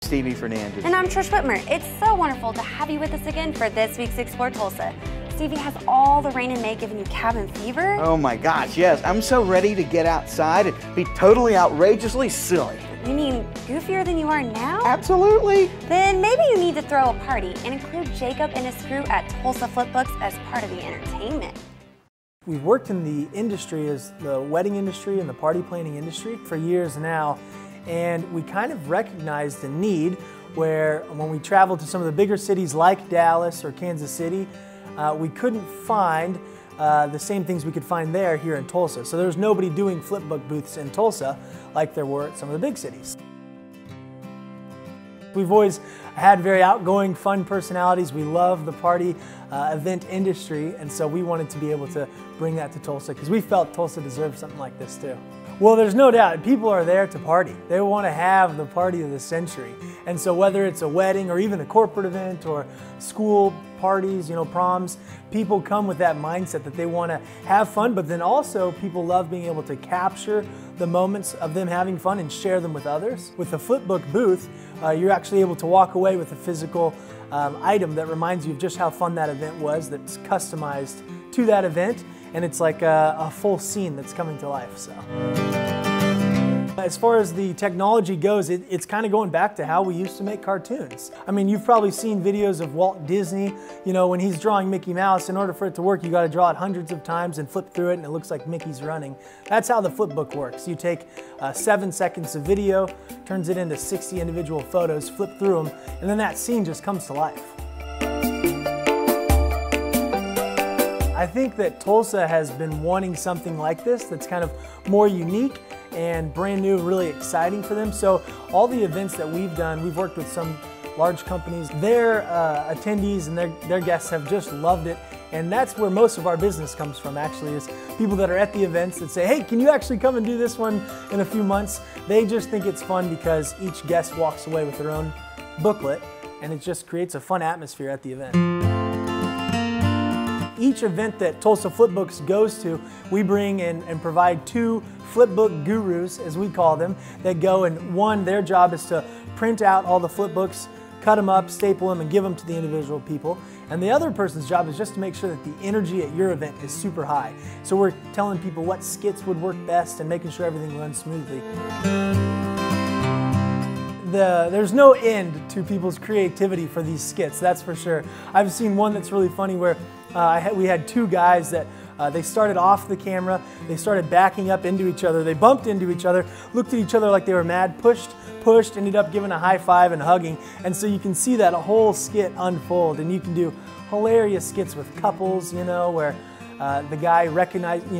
Stevie Fernandez. And I'm Trish Whitmer. It's so wonderful to have you with us again for this week's Explore Tulsa. Stevie, has all the rain in May given you cabin fever? Oh my gosh, yes. I'm so ready to get outside and be totally outrageously silly. You mean goofier than you are now? Absolutely. Then maybe you need to throw a party and include Jacob and his crew at Tulsa FlipBooks as part of the entertainment. We've worked in the industry as the wedding industry and the party planning industry for years now, and we kind of recognized the need where when we traveled to some of the bigger cities like Dallas or Kansas City, we couldn't find the same things we could find there here in Tulsa. So there's nobody doing flipbook booths in Tulsa like there were at some of the big cities. We've always had very outgoing, fun personalities. We love the party event industry, and so we wanted to be able to bring that to Tulsa because we felt Tulsa deserved something like this too. Well, there's no doubt, people are there to party. They want to have the party of the century. And so whether it's a wedding or even a corporate event or school parties, proms, people come with that mindset that they want to have fun, but then also people love being able to capture the moments of them having fun and share them with others. With the flipbook booth, you're actually able to walk away with a physical item that reminds you of just how fun that event was, that's customized to that event, and it's like a full scene that's coming to life. So, as far as the technology goes, it's kind of going back to how we used to make cartoons. I mean, you've probably seen videos of Walt Disney, when he's drawing Mickey Mouse. In order for it to work, you got to draw it hundreds of times and flip through it, and it looks like Mickey's running. That's how the flipbook works. You take 7 seconds of video, turns it into 60 individual photos, flip through them, and then that scene just comes to life. I think that Tulsa has been wanting something like this that's kind of more unique and brand new, really exciting for them. So all the events that we've done, we've worked with some large companies. Their attendees and their guests have just loved it. And that's where most of our business comes from, actually, is people that are at the events that say, hey, can you actually come and do this one in a few months? They just think it's fun because each guest walks away with their own booklet, and it just creates a fun atmosphere at the event. Each event that Tulsa FlipBooks goes to, we bring in and provide 2 flipbook gurus, as we call them, that go, and one, their job is to print out all the flipbooks, cut them up, staple them, and give them to the individual people. And the other person's job is just to make sure that the energy at your event is super high. So we're telling people what skits would work best and making sure everything runs smoothly. There's no end to people's creativity for these skits, that's for sure. I've seen one that's really funny where we had 2 guys that they started off the camera, they started backing up into each other, they bumped into each other, looked at each other like they were mad, pushed, ended up giving a high five and hugging. And so you can see that whole skit unfold, and you can do hilarious skits with couples, where the guy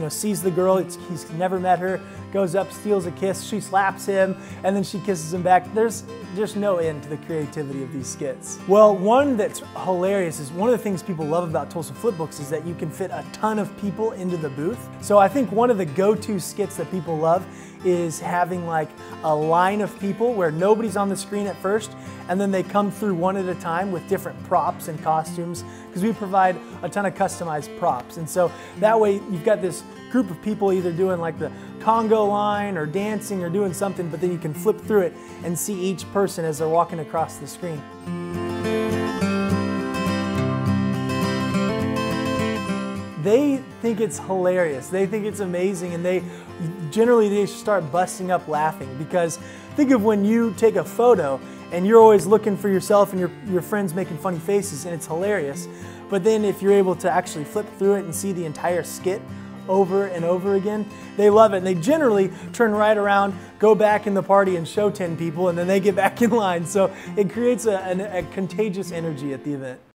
sees the girl, he's never met her, goes up, steals a kiss, she slaps him, and then she kisses him back. There's just no end to the creativity of these skits. Well, one that's hilarious is one of the things people love about Tulsa FlipBooks is that you can fit a ton of people into the booth. So I think one of the go-to skits that people love is having like a line of people where nobody's on the screen at first, and then they come through one at a time with different props and costumes, because we provide a ton of customized props. And so that way you've got this group of people either doing like the Congo line or dancing or doing something, but then you can flip through it and see each person as they're walking across the screen. They think it's hilarious, they think it's amazing, and they start busting up laughing, because think of when you take a photo and you're always looking for yourself and your friends making funny faces, and it's hilarious. But then if you're able to actually flip through it and see the entire skit over and over again, they love it. And they generally turn right around, go back in the party and show 10 people, and then they get back in line. So it creates a contagious energy at the event.